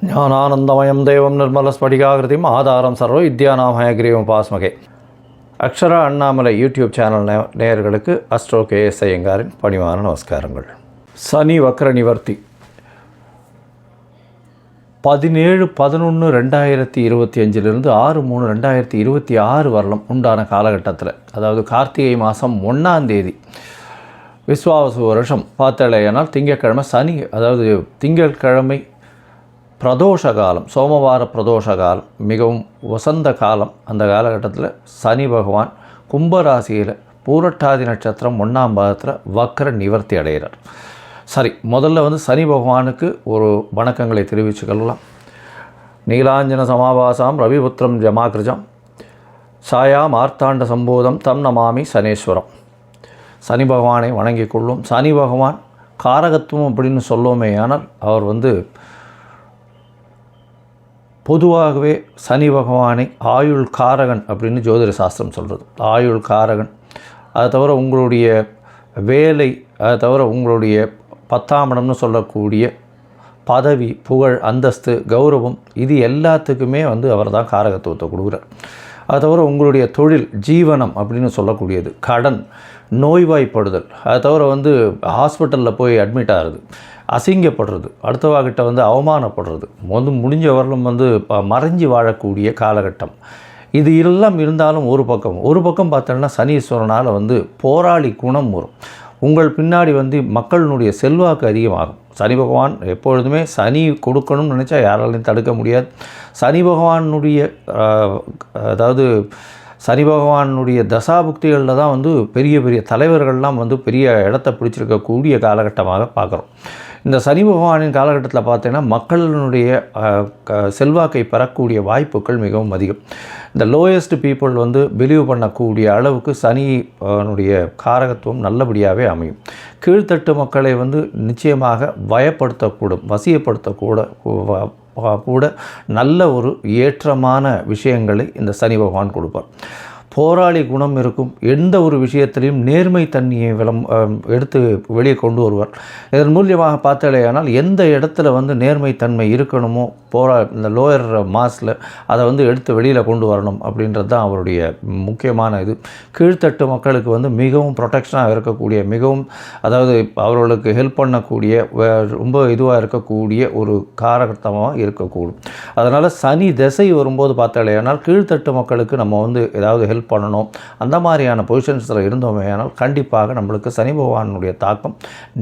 ஞானானந்தமயம் தேவம் நிர்மலஸ்படிகாகிருதிம் ஆதாரம் சர்வ வித்யானாம் ஹயக்ரீவம் பாஸ்மகே. அக்ஷரா அண்ணாமலை யூடியூப் சேனல் நேயர்களுக்கு அஸ்ட்ரோ KS ஐயங்காரின் பணிவான நமஸ்காரங்கள். சனி வக்ர நிவர்த்தி 17/11/2025 6/3/2026 வரலாம் உண்டான காலகட்டத்தில், அதாவது கார்த்திகை மாதம் 1ஆம் தேதி விஸ்வாவசு வருஷம் பார்த்தலையானால் திங்கட்கிழமை சனி, அதாவது திங்கட்கிழமை பிரதோஷ காலம், சோமவார பிரதோஷ காலம், மிகவும் வசந்த காலம். அந்த காலகட்டத்தில் சனி பகவான் கும்பராசியில் பூரட்டாதி நட்சத்திரம் 1ஆம் பாதத்தில் வக்ர நிவர்த்தி அடைகிறார். சரி, முதல்ல சனி பகவானுக்கு ஒரு வணக்கங்களை தெரிவிச்சுக்கலாம். நீலாஞ்சன சமாபாசாம் ரவிபுத்திரம் ஜமாகிருஜம் சாயா மார்த்தாண்ட சம்போதம் தம் நமாமி சனீஸ்வரம். சனி பகவானை வணங்கி கொள்ளும். சனி பகவான் காரகத்துவம் அப்படின்னு சொல்லுவோமே, ஆனால் அவர் பொதுவாகவே சனி பகவானை ஆயுள் காரகன் அப்படின்னு ஜோதிட சாஸ்திரம் சொல்கிறது. ஆயுள் காரகன், அதை தவிர உங்களுடைய வேலை, அதை தவிர உங்களுடைய 10ஆம் இடம்னு சொல்லக்கூடிய பதவி, புகழ், அந்தஸ்து, கௌரவம், இது எல்லாத்துக்குமே அவர் தான் காரகத்துவத்தை கொடுக்குறார். அதை தவிர உங்களுடைய தொழில், ஜீவனம் அப்படின்னு சொல்லக்கூடியது, கடன், நோய்வாய்ப்படுதல், அதை தவிர ஹாஸ்பிட்டலில் போய் அட்மிட் ஆகிறது, அசிங்கப்படுறது, அடுத்தவாகிட்ட அவமானப்படுறது, முடிஞ்ச வரலும் மறைஞ்சி வாழக்கூடிய காலகட்டம். இது எல்லாம் இருந்தாலும் ஒரு பக்கம் பார்த்தோன்னா சனீஸ்வரனால் போராளி குணம் வரும். உங்கள் பின்னாடி மக்களினுடைய செல்வாக்கு அதிகமாகும். சனி பகவான் எப்பொழுதுமே சனி கொடுக்கணும்னு நினச்சா யாராலையும் தடுக்க முடியாது. சனி பகவானுடைய சனி பகவானுடைய தசாபுக்திகளில் தான் பெரிய பெரிய தலைவர்கள்லாம் பெரிய இடத்த பிடிச்சிருக்கக்கூடிய காலகட்டமாக பார்க்குறோம். இந்த சனி பகவானின் காலகட்டத்தில் பார்த்தீங்கன்னா மக்களினுடைய செல்வாக்கை பெறக்கூடிய வாய்ப்புகள் மிகவும் அதிகம். இந்த லோயஸ்ட் பீப்புள் பிலீவ் பண்ணக்கூடிய அளவுக்கு சனியினுடைய காரகத்துவம் நல்லபடியாகவே அமையும். கீழ்த்தட்டு மக்களை நிச்சயமாக வயப்படுத்தக்கூடும், வசியப்படுத்தக்கூட நல்ல ஒரு ஏற்றமான விஷயங்களை இந்த சனி பகவான் கொடுப்பார். போராளி குணம் இருக்கும். எந்த ஒரு விஷயத்திலையும் நேர்மை தன்மையை எடுத்து வெளியே கொண்டு வருவார். இதன் மூலியமாக பார்த்தாலேயானால் எந்த இடத்துல நேர்மை தன்மை இருக்கணுமோ இந்த லோயர் மாஸில் அதை எடுத்து வெளியில் கொண்டு வரணும் அப்படின்றது தான் அவருடைய முக்கியமான இது. கீழ்த்தட்டு மக்களுக்கு மிகவும் ப்ரொடெக்ஷனாக இருக்கக்கூடிய, மிகவும் அவர்களுக்கு ஹெல்ப் பண்ணக்கூடிய, ரொம்ப இதுவாக இருக்கக்கூடிய ஒரு காரகட்டமாக இருக்கக்கூடும். அதனால் சனி திசை வரும்போது பார்த்தாலேயானால் கீழ்த்தட்டு மக்களுக்கு நம்ம ஏதாவது ஹெல்ப் பண்ணணும், அந்த மாதிரியான பொசிஷன்ஸில் இருந்தோமே ஆனால் கண்டிப்பாக நம்மளுக்கு சனி பகவானுடைய தாக்கம்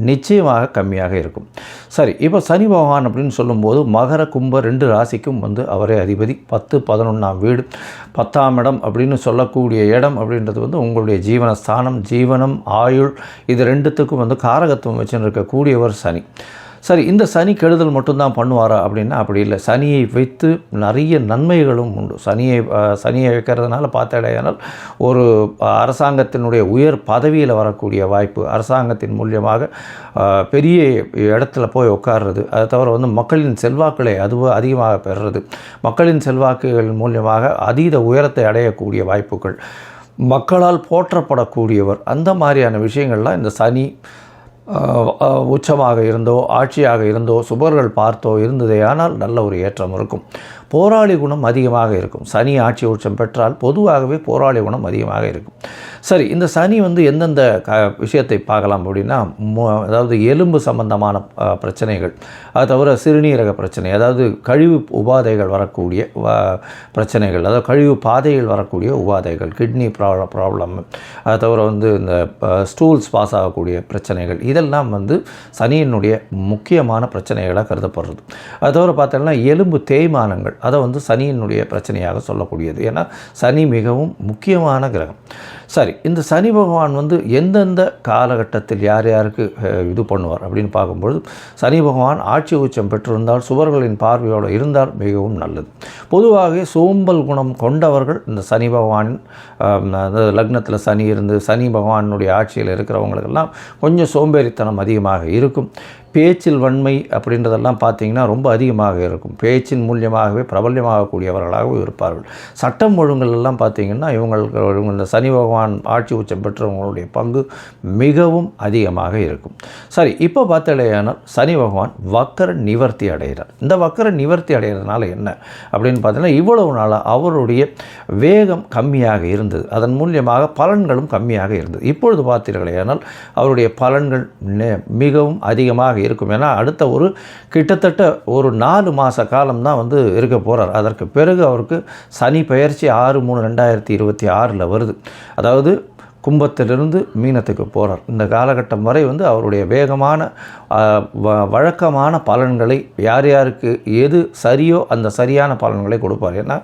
நிச்சயமாக கம்மியாக இருக்கும். சரி, இப்போ சனி பகவான் அப்படின்னு சொல்லும்போது மகர கும்ப 2 ராசிக்கும் அவரே அதிபதி. 10, 11ஆம் வீடு, 10ஆம் இடம் அப்படின்னு சொல்லக்கூடிய இடம் அப்படின்றது உங்களுடைய ஜீவனஸ்தானம், ஜீவனம், ஆயுள், இது ரெண்டுத்துக்கும் காரகத்துவம் வச்சுன்னு இருக்கக்கூடியவர் சனி. சரி, இந்த சனி கெடுதல் மட்டும்தான் பண்ணுவாரா அப்படின்னா அப்படி இல்லை. சனியை வைத்து நிறைய நன்மைகளும் உண்டு. சனியை வைக்கிறதுனால பார்த்தாலேயானால் ஒரு அரசாங்கத்தினுடைய உயர் பதவியில் வரக்கூடிய வாய்ப்பு, அரசாங்கத்தின் மூலியமாக பெரிய இடத்துல போய் உட்கார்றது, அதை தவிர மக்களின் செல்வாக்களை அதிகமாக பெறுறது, மக்களின் செல்வாக்குகள் மூலியமாக அதீத உயரத்தை அடையக்கூடிய வாய்ப்புகள், மக்களால் போற்றப்படக்கூடியவர், அந்த மாதிரியான விஷயங்கள்லாம் இந்த சனி உச்சமாக இருந்தோ, ஆட்சியாக இருந்தோ, சுபர்கள் பார்த்தோ இருந்ததே ஆனால் நல்ல ஒரு ஏற்றம் இருக்கும். போராளி குணம் அதிகமாக இருக்கும். சனி ஆட்சி உச்சம் பெற்றால் பொதுவாகவே போராளி குணம் அதிகமாக இருக்கும். சரி, இந்த சனி எந்தெந்த விஷயத்தை பார்க்கலாம் அப்படின்னா, அதாவது எலும்பு சம்பந்தமான பிரச்சனைகள், அது தவிர சிறுநீரக பிரச்சனை, அதாவது கழிவு உபாதைகள் வரக்கூடிய பிரச்சனைகள், அதாவது கழிவு பாதைகள் வரக்கூடிய உபாதைகள், கிட்னி ப்ராப்ளம், அது தவிர இந்த ஸ்டூல்ஸ் பாஸ் ஆகக்கூடிய பிரச்சனைகள், இதெல்லாம் சனியினுடைய முக்கியமான பிரச்சனைகளாக கருதப்படுறது. அது தவிர பார்த்தோம்னா எலும்பு தேய்மானங்கள், அதை சனியினுடைய பிரச்சனையாக சொல்லக்கூடியது. ஏன்னா சனி மிகவும் முக்கியமான கிரகம். சரி, இந்த சனி பகவான் எந்தெந்த காலகட்டத்தில் யார் யாருக்கு இது பண்ணுவார் அப்படின்னு பார்க்கும்பொழுது, சனி பகவான் ஆட்சி உச்சம் பெற்றிருந்தால், சுவர்களின் பார்வையோடு இருந்தால் மிகவும் நல்லது. பொதுவாக சோம்பல் குணம் கொண்டவர்கள் இந்த சனி பகவானின் லக்னத்தில் சனி இருந்து சனி பகவானுடைய ஆட்சியில் இருக்கிறவங்களுக்கெல்லாம் கொஞ்சம் சோம்பேறித்தனம் அதிகமாக இருக்கும். பேச்சில் வன்மை அப்படின்றதெல்லாம் பார்த்திங்கன்னா ரொம்ப அதிகமாக இருக்கும். பேச்சின் மூலியமாகவே பிரபல்யமாகக்கூடியவர்களாகவும் இருப்பார்கள். சட்டம் ஒழுங்கெல்லாம் பார்த்திங்கன்னா இவங்க இந்த சனி பகவான் ஆட்சி உச்சம் பெற்றவங்களுடைய பங்கு மிகவும் அதிகமாக இருக்கும். சரி, இப்போ பார்த்தாலேயானால் சனி பகவான் வக்கர நிவர்த்தி அடைகிறார். இந்த வக்கர நிவர்த்தி அடைகிறதுனால என்ன அப்படின்னு பார்த்தீங்கன்னா, இவ்வளவு நாளாக அவருடைய வேகம் கம்மியாக இருந்தது, அதன் மூலியமாக பலன்களும் கம்மியாக இருந்தது. இப்பொழுது பார்த்தீர்களேயானால் அவருடைய பலன்கள் மிகவும் அதிகமாக இருக்கும். ஏன்னா அடுத்த கிட்டத்தட்ட ஒரு 4 மாத காலம்தான் இருக்க போகிறார். அதற்கு பிறகு அவருக்கு சனி பெயர்ச்சி 6/3/2026 வருது. அதாவது கும்பத்திலிருந்து மீனத்துக்கு போகிறார். இந்த காலகட்டம் வரை அவருடைய வேகமான வழக்கமான பலன்களை யார் யாருக்கு எது சரியோ அந்த சரியான பலன்களை கொடுப்பார். ஏன்னா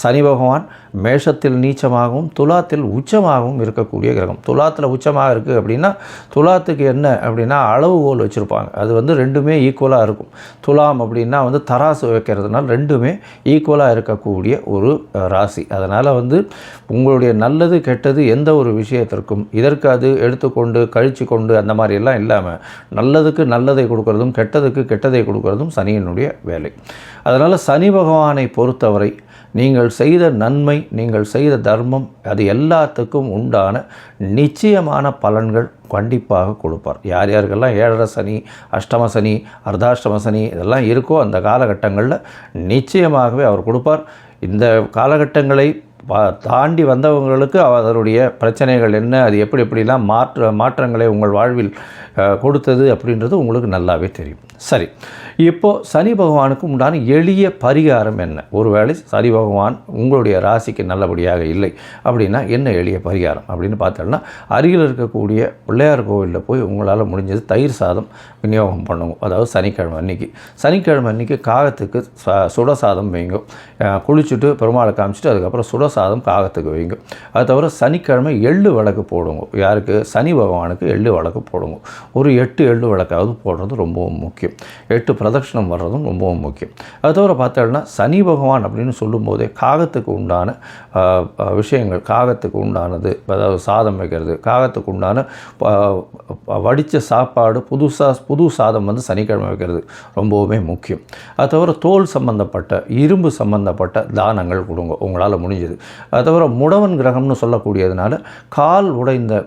சனி பகவான் மேஷத்தில் நீச்சமாகவும் துலாத்தில் உச்சமாகவும் இருக்கக்கூடிய கிரகம். துலாத்தில் உச்சமாக இருக்குது அப்படின்னா துலாத்துக்கு என்ன அப்படின்னா அளவுகோல் வச்சுருப்பாங்க. அது ரெண்டுமே ஈக்குவலாக இருக்கும். துலாம் அப்படின்னா தராசு வைக்கிறதுனால ரெண்டுமே ஈக்குவலாக இருக்கக்கூடிய ஒரு ராசி. அதனால் உங்களுடைய நல்லது கெட்டது எந்த ஒரு விஷயத்திற்கும் இதற்கு அது எடுத்துக்கொண்டு கழித்து கொண்டு அந்த மாதிரியெல்லாம் இல்லாமல் நல்லதுக்கு நல்லதை கொடுக்கறதும் கெட்டதுக்கு கெட்டதை கொடுக்கறதும் சனியினுடைய வேலை. அதனால் சனி பகவானை பொறுத்தவரை நீங்கள் செய்த நன்மை, நீங்கள் செய்த தர்மம், அது எல்லாத்துக்கும் உண்டான நிச்சயமான பலன்கள் கண்டிப்பாக கொடுப்பார். யார் யாருக்கெல்லாம் 7.5 சனி, அஷ்டம சனி, அர்த்தாஷ்டம சனி இதெல்லாம் இருக்கோ அந்த காலகட்டங்களில் நிச்சயமாகவே அவர் கொடுப்பார். இந்த காலகட்டங்களை தாண்டி வந்தவங்களுக்கு அதனுடைய பிரச்சனைகள் என்ன, அது எப்படிலாம் மாற்றங்களை உங்கள் வாழ்வில் கொடுத்தது அப்படின்றது உங்களுக்கு நல்லாவே தெரியும். சரி, இப்போது சனி பகவானுக்கு உண்டான எளிய பரிகாரம் என்ன? ஒருவேளை சனி பகவான் உங்களுடைய ராசிக்கு நல்லபடியாக இல்லை அப்படின்னா என்ன எளிய பரிகாரம் அப்படின்னு பார்த்தோம்னா, அருகில் இருக்கக்கூடிய பிள்ளையார் கோவிலில் போய் உங்களால் முடிஞ்சது தயிர் சாதம் விநியோகம் பண்ணுங்க. அதாவது சனிக்கிழமை அன்றைக்கி காகத்துக்கு சுட சாதம் வைங்க. குளிச்சுட்டு பெருமாளை காமிச்சிட்டு அதுக்கப்புறம் சுட சாதம் காகத்துக்கு வைங்க. அது தவிர சனிக்கிழமை எள்ளு விளக்கு போடுங்க. யாருக்கு? சனி பகவானுக்கு எள்ளு விளக்கு போடுங்க. ஒரு 8 எள்ளு விளக்காவது போடுறது ரொம்பவும் முக்கியம். 8 பிரதட்சணம் வர்றதும் ரொம்பவும் முக்கியம். அது தவிர பார்த்தோம்னா சனி பகவான் அப்படின்னு சொல்லும்போதே காகத்துக்கு உண்டான விஷயங்கள், காகத்துக்கு உண்டானது, அதாவது சாதம் வைக்கிறது, காகத்துக்கு உண்டான வடித்த சாப்பாடு, புது சாதம் சனிக்கிழமை வைக்கிறது ரொம்பவுமே முக்கியம். அது தவிர தோல் சம்பந்தப்பட்ட இரும்பு சம்பந்தப்பட்ட தானங்கள் கொடுங்க உங்களால் முடிஞ்சது. அது தவிர முடவன் கிரகம்னு சொல்லக்கூடியதுனால கால் உடைந்த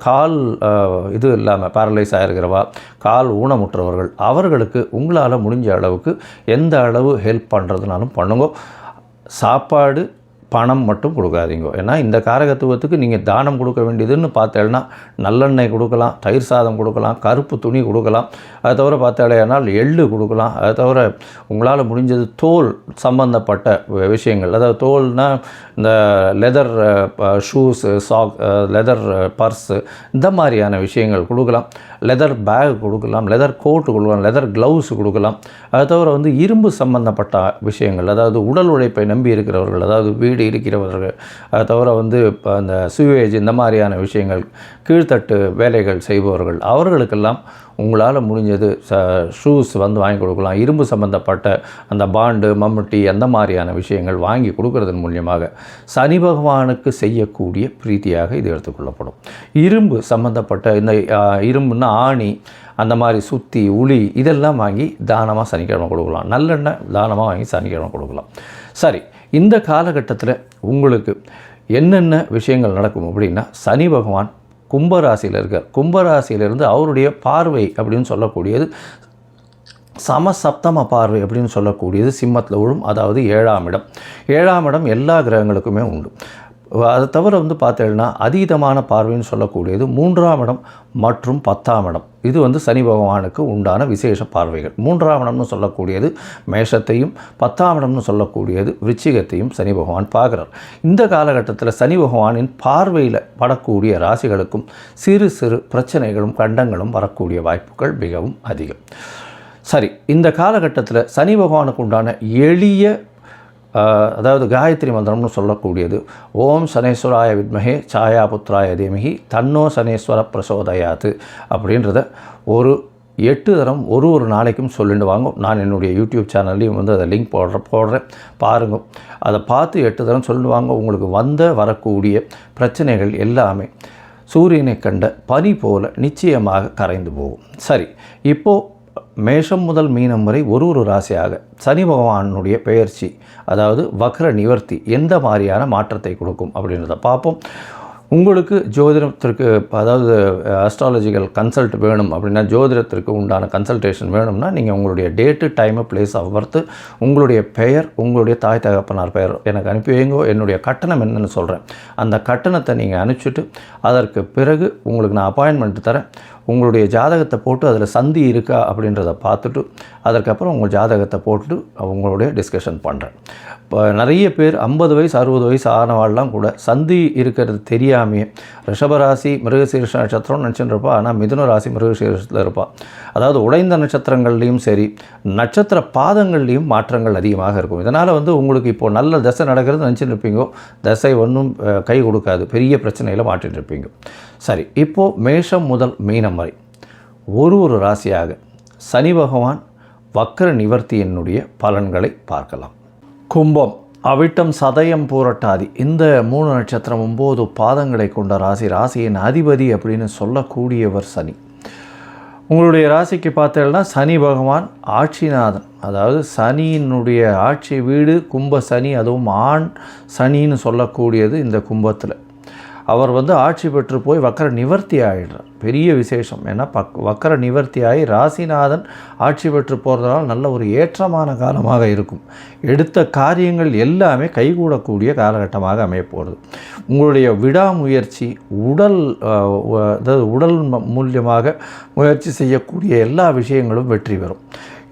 இது இல்லாமல் பேரலைஸ் ஆகிருக்கிறவா, கால் ஊனமுற்றவர்கள், அவர்களுக்கு உங்களால் முடிஞ்ச அளவுக்கு எந்த அளவு ஹெல்ப் பண்ணுறதுனாலும் பண்ணுங்க. சாப்பாடு பணம் மட்டும் கொடுக்காதீங்க. ஏன்னா இந்த காரகத்துவத்துக்கு நீங்கள் தானம் கொடுக்க வேண்டியதுன்னு பார்த்தேன்னா நல்லெண்ணெய் கொடுக்கலாம், தயிர் சாதம் கொடுக்கலாம், கருப்பு துணி கொடுக்கலாம். அதை தவிர பார்த்தாலேனால் எள்ளு கொடுக்கலாம். அதை தவிர உங்களால் முடிஞ்சது தோல் சம்பந்தப்பட்ட விஷயங்கள், அதாவது தோல்னால் இந்த லெதர் ஷூஸு, லெதர் பர்ஸு, இந்த மாதிரியான விஷயங்கள் கொடுக்கலாம். லெதர் பேக் கொடுக்கலாம், லெதர் கோட்டு கொடுக்கலாம், லெதர் க்ளவுஸ் கொடுக்கலாம். அது தவிர இரும்பு சம்பந்தப்பட்ட விஷயங்கள், அதாவது உடல் உழைப்பை நம்பி இருக்கிறவர்கள், அதாவது வீடு இருக்கிறவர்கள், அது தவிர இப்போ அந்த சுவேஜ் இந்த மாதிரியான விஷயங்கள், கீழ்த்தட்டு வேலைகள் செய்பவர்கள், அவர்களுக்கெல்லாம் உங்களால் முடிஞ்சது ஷூஸ் வாங்கி கொடுக்கலாம். இரும்பு சம்பந்தப்பட்ட அந்த பாண்டு, மம்முட்டி அந்த மாதிரியான விஷயங்கள் வாங்கி கொடுக்கறதன் மூலியமாக சனி பகவானுக்கு செய்யக்கூடிய பிரீத்தியாக இது எடுத்துக்கொள்ளப்படும். இரும்பு சம்பந்தப்பட்ட இந்த இரும்புன்னா ஆணி, அந்த மாதிரி சுத்தி, உளி இதெல்லாம் வாங்கி தானமாக சனிக்கிழமை கொடுக்கலாம். நல்லெண்ணெய் தானமாக வாங்கி சனிக்கிழமை கொடுக்கலாம். சரி, இந்த காலகட்டத்தில் உங்களுக்கு என்னென்ன விஷயங்கள் நடக்கும் அப்படின்னா, சனி பகவான் கும்பராசியில் இருக்கார். கும்பராசியிலிருந்து அவருடைய பார்வை அப்படின்னு சொல்லக்கூடியது சமசப்தம பார்வை அப்படின்னு சொல்லக்கூடியது சிம்மத்தில் விழும். அதாவது 7ஆம் இடம். 7ஆம் இடம் எல்லா கிரகங்களுக்குமே உண்டு. அதை தவிர பார்த்தீங்கன்னா அதீதமான பார்வைன்னு சொல்லக்கூடியது 3ஆம் இடம் மற்றும் 10ஆம் இடம். இது சனி பகவானுக்கு உண்டான விசேஷ பார்வைகள். 3ஆம் இடம்னு சொல்லக்கூடியது மேஷத்தையும், 10ஆம் இடம்னு சொல்லக்கூடியது விருச்சிகத்தையும் சனி பகவான் பார்க்குறார். இந்த காலகட்டத்தில் சனி பகவானின் பார்வையில் படக்கூடிய ராசிகளுக்கும் சிறு சிறு பிரச்சனைகளும் கண்டங்களும் வரக்கூடிய வாய்ப்புகள் மிகவும் அதிகம். சரி, இந்த காலகட்டத்தில் சனி பகவானுக்கு உண்டான எளிய அதாவது காயத்ரி மந்திரம்னு சொல்லக்கூடியது ஓம் சனேஸ்வராய வித்மஹே சாயா புத்ராய தீமஹி தன்னோ சனேஸ்வர பிரசோதயாத்து அப்படின்றத ஒரு 8 தரம் ஒரு நாளைக்கும் சொல்லிட்டு வாங்க. நான் என்னுடைய யூடியூப் சேனல்லையும் அதை லிங்க் போடுறேன் பாருங்கள். அதை பார்த்து 8 தரம் சொல்லிட்டு வாங்க. உங்களுக்கு வரக்கூடிய பிரச்சனைகள் எல்லாமே சூரியனை கண்ட பனி போல நிச்சயமாக கரைந்து போகும். சரி, இப்போது மேஷம் முதல் மீனம் வரை ஒரு ராசியாக சனி பகவானுடைய பெயர்ச்சி, அதாவது வக்ர நிவர்த்தி எந்த மாதிரியான மாற்றத்தை கொடுக்கும் அப்படின்றத பார்ப்போம். உங்களுக்கு ஜோதிடத்திற்கு, அதாவது அஸ்ட்ராலஜிக்கல் கன்சல்ட் வேணும் அப்படின்னா, ஜோதிடத்திற்கு உண்டான கன்சல்டேஷன் வேணும்னா நீங்கள் உங்களுடைய date, time, place of birth, உங்களுடைய பெயர், உங்களுடைய தாய் தகப்பனார் பெயர் எனக்கு அனுப்பி வைங்கோ. என்னுடைய கட்டணம் என்னென்னு சொல்கிறேன். அந்த கட்டணத்தை நீங்கள் அனுப்பிச்சிட்டு அதற்கு பிறகு உங்களுக்கு நான் அப்பாயின்மெண்ட் தரேன். உங்களுடைய ஜாதகத்தை போட்டு அதில் சந்தி இருக்கா அப்படின்றத பார்த்துட்டு அதற்கப்புறம் உங்கள் ஜாதகத்தை போட்டுட்டு உங்களுடைய டிஸ்கஷன் பண்ணுறேன். இப்போ நிறைய பேர் 50 வயசு 60 வயசு ஆனவாள்லாம் கூட சந்தி இருக்கிறது தெரியாமையே ரிஷபராசி மிருகசீரிஷ நட்சத்திரம் நினச்சிட்டு இருப்பா. ஆனால் மிதுன ராசி மிருகசீரிஷத்தில் இருப்பாள். அதாவது உடைந்த நட்சத்திரங்கள்லேயும் சரி, நட்சத்திர பாதங்கள்லேயும் மாற்றங்கள் அதிகமாக இருக்கும். இதனால் உங்களுக்கு இப்போது நல்ல தசை நடக்கிறது நினச்சிட்டு இருப்பீங்க, தசை ஒன்றும் கை கொடுக்காது, பெரிய பிரச்சனையில் மாட்டிகிட்டு இருப்பீங்க. சரி, இப்போது மேஷம் முதல் மீனம் வரை ஒரு ராசியாக சனி பகவான் வக்ர நிவர்த்தியினுடைய பலன்களை பார்க்கலாம். கும்பம், அவிட்டம், சதயம், பூரட்டாதி இந்த 3 நட்சத்திரம் 9 பாதங்களை கொண்ட ராசி. ராசியின் அதிபதி அப்படின்னு சொல்லக்கூடியவர் சனி. உங்களுடைய ராசிக்கு பார்த்தீங்கன்னா சனி பகவான் ஆட்சிநாதன், அதாவது சனியினுடைய ஆட்சி வீடு கும்ப சனி, அதுவும் ஆண் சனின்னு சொல்லக்கூடியது இந்த கும்பத்தில். அவர் ஆட்சி பெற்று போய் வக்கர நிவர்த்தி ஆகிடுறார். பெரிய விசேஷம். ஏன்னா வக்கர நிவர்த்தி ஆகி ராசிநாதன் ஆட்சி பெற்று போகிறதுனால நல்ல ஒரு ஏற்றமான காலமாக இருக்கும். எடுத்த காரியங்கள் எல்லாமே கைகூடக்கூடிய காலகட்டமாக அமைய போகிறது. உங்களுடைய விடாமுயற்சி, அதாவது உடல் மூலியமாக முயற்சி செய்யக்கூடிய எல்லா விஷயங்களும் வெற்றி பெறும்.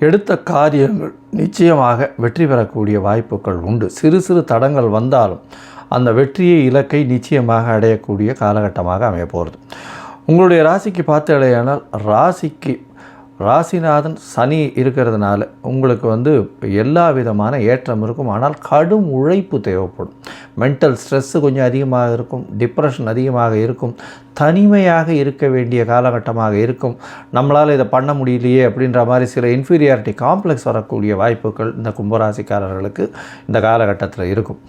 எடுத்த காரியங்கள் நிச்சயமாக வெற்றி பெறக்கூடிய வாய்ப்புகள் உண்டு. சிறு சிறு தடங்கள் வந்தாலும் அந்த வெற்றியை, இலக்கை நிச்சயமாக அடையக்கூடிய காலகட்டமாக அமைய போகிறது. உங்களுடைய ராசிக்கு பார்த்தடையானால் ராசிநாதன் சனி இருக்கிறதுனால உங்களுக்கு எல்லா விதமான ஏற்றம் இருக்கும். ஆனால் கடும் உழைப்பு தேவைப்படும். மென்டல் ஸ்ட்ரெஸ்ஸு கொஞ்சம் அதிகமாக இருக்கும், டிப்ரெஷன் அதிகமாக இருக்கும், தனிமையாக இருக்க வேண்டிய காலகட்டமாக இருக்கும். நம்மளால் இதை பண்ண முடியலையே அப்படின்ற மாதிரி சில இன்ஃபீரியாரிட்டி காம்ப்ளெக்ஸ் வரக்கூடிய வாய்ப்புகள் இந்த கும்பராசிக்காரர்களுக்கு இந்த காலகட்டத்தில் இருக்கும்.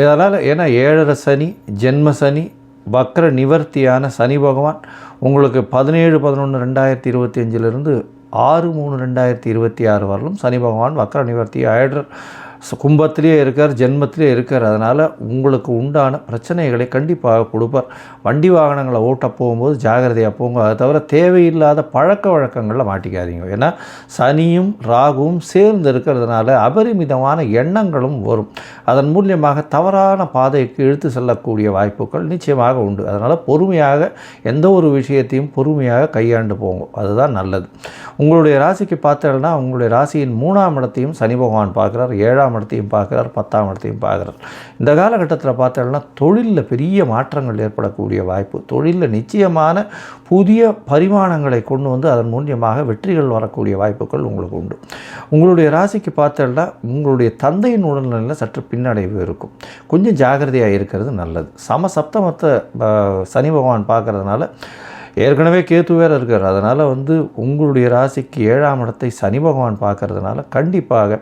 இதனால் ஏன்னா 7.5 சனி, ஜென்ம சனி, வக்ர நிவர்த்தியான சனி பகவான் உங்களுக்கு 17/11/2025 6/3/2026 வரலும் சனி பகவான் வக்ர நிவர்த்தி ஆயிடுறார். கும்பத்திலே இருக்கார், ஜென்மத்திலே இருக்கார். அதனால் உங்களுக்கு உண்டான பிரச்சனைகளை கண்டிப்பாக கொடுப்பார். வண்டி வாகனங்களை ஓட்ட போகும்போது ஜாகிரதையாக போங்க. அதை தவிர தேவையில்லாத பழக்க வழக்கங்களில் மாட்டிக்காதீங்க. ஏன்னா சனியும் ராகுவும் சேர்ந்து இருக்கிறதுனால அபரிமிதமான எண்ணங்களும் வரும். அதன் மூலியமாக தவறான பாதைக்கு இழுத்து செல்லக்கூடிய வாய்ப்புகள் நிச்சயமாக உண்டு. அதனால் பொறுமையாக எந்த ஒரு விஷயத்தையும் பொறுமையாக கையாண்டு போங்க, அதுதான் நல்லது. உங்களுடைய ராசிக்கு பார்த்தீங்கன்னா உங்களுடைய ராசியின் 3ஆம் இடத்தையும் சனி பகவான் பார்க்குறார், 7ஆம் இடத்தையும் பார்க்குறார், 10ஆம் இடத்தையும் பார்க்குறார். இந்த காலகட்டத்தில் பார்த்தோம்னா தொழிலில் பெரிய மாற்றங்கள் ஏற்படக்கூடிய வாய்ப்பு, தொழிலில் நிச்சயமான புதிய பரிமாணங்களை கொண்டு அதன் மூலியமாக வெற்றிகள் வரக்கூடிய வாய்ப்புகள் உங்களுக்கு உண்டு. உங்களுடைய ராசிக்கு பார்த்தோம்னா உங்களுடைய தந்தையின் உடல்நிலையில் சற்று பின்னடைவு இருக்கும். கொஞ்சம் ஜாகிரதையாக இருக்கிறது நல்லது. சப்தமத்தை சனி பகவான் பார்க்குறதுனால ஏற்கனவே கேத்து வேறு இருக்கார். அதனால் உங்களுடைய ராசிக்கு 7ஆம் இடத்தை சனி பகவான் பார்க்கறதுனால கண்டிப்பாக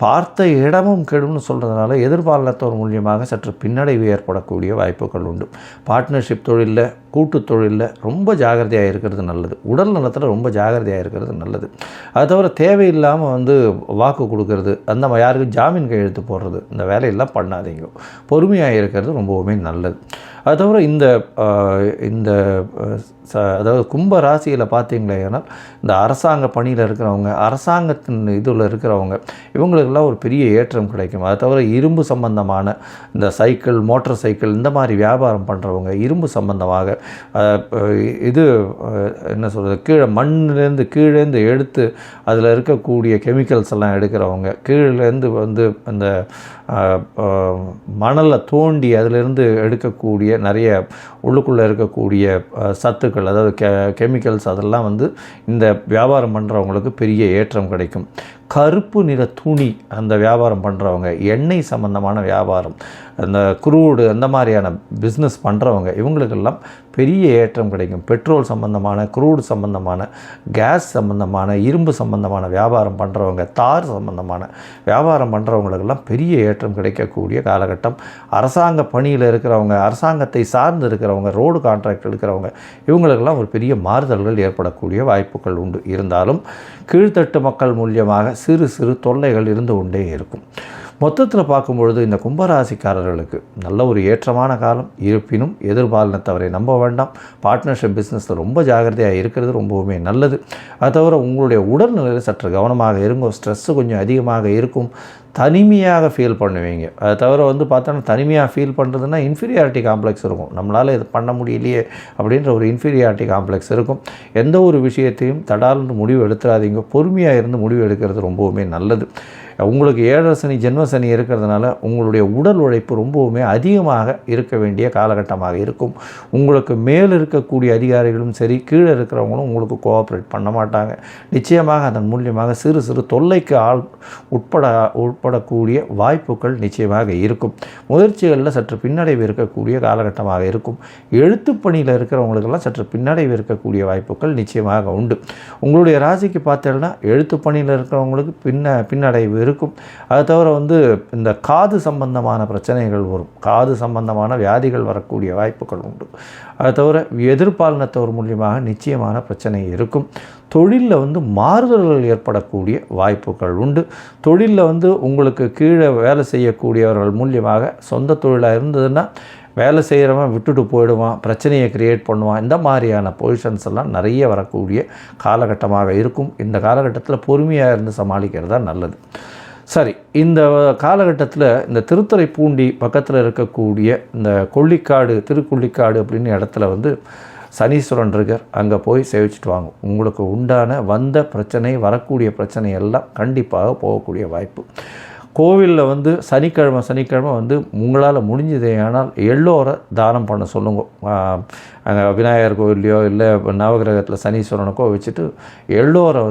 பார்த்த இடமும் கெடும்னு சொல்கிறதுனால எதிர்பாலனத்தோர் மூலியமாக சற்று பின்னடைவு ஏற்படக்கூடிய வாய்ப்புகள் உண்டு. பார்ட்னர்ஷிப் தொழிலில், கூட்டு தொழிலில் ரொம்ப ஜாகிரதையாக இருக்கிறது நல்லது. உடல் நலத்தில் ரொம்ப ஜாகிரதையாக இருக்கிறது நல்லது. அது தவிர தேவையில்லாமல் வாக்கு கொடுக்கறது, அந்த யாருக்கும் ஜாமீன் கையெழுத்து போடுறது, இந்த வேலையெல்லாம் பண்ணாதீங்க. பொறுமையாக இருக்கிறது ரொம்பவுமே நல்லது. அது தவிர இந்த அதாவது கும்ப ராசியில் பார்த்தீங்களேன்னா இந்த அரசாங்க பணியில் இருக்கிறவங்க, அரசாங்கத்தின் இதில் இருக்கிறவங்க, இவங்களுக்கெல்லாம் ஒரு பெரிய ஏற்றம் கிடைக்கும். அது தவிர இரும்பு சம்பந்தமான இந்த சைக்கிள், மோட்டார் சைக்கிள் இந்த மாதிரி வியாபாரம் பண்ணுறவங்க, இரும்பு சம்பந்தமாக இது என்ன சொல்கிறது, கீழேருந்து எடுத்து அதில் இருக்கக்கூடிய கெமிக்கல்ஸ் எல்லாம் எடுக்கிறவங்க, கீழேருந்து அந்த மணலை தோண்டி அதிலிருந்து எடுக்கக்கூடிய நிறைய உள்ளுக்குள்ளே இருக்கக்கூடிய சத்துக்கள், அதாவது கெமிக்கல்ஸ், அதெல்லாம் இந்த வியாபாரம் பண்ணுறவங்களுக்கு பெரிய ஏற்றம் கிடைக்கும். கருப்பு நிற துணி அந்த வியாபாரம் பண்ணுறவங்க, எண்ணெய் சம்பந்தமான வியாபாரம், அந்த குரூடு அந்த மாதிரியான பிஸ்னஸ் பண்ணுறவங்க, இவங்களுக்கெல்லாம் பெரிய ஏற்றம் கிடைக்கும். பெட்ரோல் சம்பந்தமான, குரூடு சம்பந்தமான, கேஸ் சம்பந்தமான, இரும்பு சம்பந்தமான வியாபாரம் பண்ணுறவங்க, தார் சம்பந்தமான வியாபாரம் பண்ணுறவங்களுக்கெல்லாம் பெரிய ஏற்றம் கிடைக்கக்கூடிய காலகட்டம். அரசாங்க பணியில் இருக்கிறவங்க, அரசாங்கத்தை சார்ந்து இருக்கிறவங்க, எடுக்கிறவங்க, ரோடு கான்ட்ராக்ட் எடுக்கிறவங்க, இவங்களுக்கெல்லாம் ஒரு பெரிய மாறுதல்கள் ஏற்படக்கூடிய வாய்ப்புகள் உண்டு. இருந்தாலும் கீழ்த்தட்டு மக்கள் மூலியமாக சிறு சிறு தொல்லைகள் இருந்து கொண்டே இருக்கும். மொத்தத்தில் பார்க்கும்பொழுது இந்த கும்பராசிக்காரர்களுக்கு நல்ல ஒரு ஏற்றமான காலம். இருப்பினும் எதிர்பாலினத்தவரை நம்ப வேண்டாம். பார்ட்னர்ஷிப் பிஸ்னஸில் ரொம்ப ஜாகிரதையாக இருக்கிறது ரொம்பவுமே நல்லது. அது தவிர உங்களுடைய உடல்நிலையில் சற்று கவனமாக இருங்க. ஸ்ட்ரெஸ்ஸு கொஞ்சம் அதிகமாக இருக்கும். தனிமையாக ஃபீல் பண்ணுவீங்க. அதை தவிர பார்த்தோன்னா தனிமையாக ஃபீல் பண்ணுறதுன்னா இன்ஃபீரியாரிட்டி காம்ப்ளெக்ஸ் இருக்கும். நம்மளால் இது பண்ண முடியலையே அப்படின்ற ஒரு இன்ஃபீரியாரிட்டி காம்ப்ளெக்ஸ் இருக்கும். எந்த ஒரு விஷயத்தையும் தடால்னு முடிவு எடுத்துடாதீங்க. பொறுமையாக இருந்து முடிவு எடுக்கிறது ரொம்பவுமே நல்லது. உங்களுக்கு 7 சனி ஜென்ம சனி இருக்கிறதுனால உங்களுடைய உடல் உழைப்பு ரொம்பவுமே அதிகமாக இருக்க வேண்டிய காலகட்டமாக இருக்கும். உங்களுக்கு மேல் இருக்கக்கூடிய அதிகாரிகளும் சரி, கீழே இருக்கிறவங்களும் உங்களுக்கு கோஆப்ரேட் பண்ண மாட்டாங்க. நிச்சயமாக அதன் மூலியமாக சிறு சிறு தொல்லைக்கு உட்படக்கூடிய வாய்ப்புகள் நிச்சயமாக இருக்கும். முயற்சிகளில் சற்று பின்னடைவு இருக்கக்கூடிய காலகட்டமாக இருக்கும். எழுத்துப் பணியில் இருக்கிறவங்களுக்கெல்லாம் சற்று பின்னடைவு இருக்கக்கூடிய வாய்ப்புகள் நிச்சயமாக உண்டு. உங்களுடைய ராசிக்கு பார்த்தீங்கன்னா எழுத்துப் பணியில் இருக்கிறவங்களுக்கு பின்னடைவு இருக்கும். அது தவிர இந்த காது சம்பந்தமான பிரச்சனைகள் வரும். காது சம்பந்தமான வியாதிகள் வரக்கூடிய வாய்ப்புகள் உண்டு. அது தவிர எதிர்பாலினத்தவர் மூலியமாக நிச்சயமான பிரச்சனை இருக்கும். தொழிலில் மாறுதல்கள் ஏற்படக்கூடிய வாய்ப்புகள் உண்டு. தொழிலில் உங்களுக்கு கீழே வேலை செய்யக்கூடியவர்கள் மூலியமாக சொந்த தொழிலாக இருந்ததுன்னா வேலை செய்கிறவன் விட்டுட்டு போயிடுவான், பிரச்சனையை க்ரியேட் பண்ணுவான். இந்த மாதிரியான பொசிஷன்ஸ் எல்லாம் நிறைய வரக்கூடிய காலகட்டமாக இருக்கும். இந்த காலகட்டத்தில் பொறுமையாக இருந்து சமாளிக்கிறது தான் நல்லது. சரி, இந்த காலகட்டத்தில் இந்த திருத்துறைப்பூண்டி பக்கத்தில் இருக்கக்கூடிய இந்த திருக்கொள்ளிக்காடு அப்படின்னு இடத்துல சனீஸ்வரன் இருக்கார். அங்கே போய் சேவிச்சுட்டு வாங்க. உங்களுக்கு உண்டான பிரச்சனை, வரக்கூடிய பிரச்சனை எல்லாம் கண்டிப்பாக போகக்கூடிய வாய்ப்பு. கோவிலில் சனிக்கிழமை உங்களால் முடிஞ்சதே ஆனால் எள்ளோரை தானம் பண்ண சொல்லுங்க. அங்கே விநாயகர் கோவில்லையோ இல்லை நவகிரகத்தில் சனீஸ்வரனுக்கோ வச்சுட்டு எள்ளோரை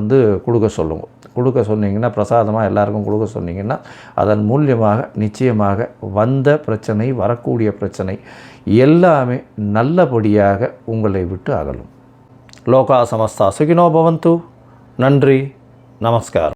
கொடுக்க சொல்லுங்க. கொடுக்க சொன்னீங்கன்னா, பிரசாதமாக எல்லாருக்கும் கொடுக்க சொன்னீங்கன்னா, அதன் மூலியமாக நிச்சயமாக பிரச்சனை, வரக்கூடிய பிரச்சனை எல்லாமே நல்லபடியாக உங்களை விட்டு அகலும். லோகா சமஸ்தா சுகினோ பவந்து. நன்றி, நமஸ்காரம்.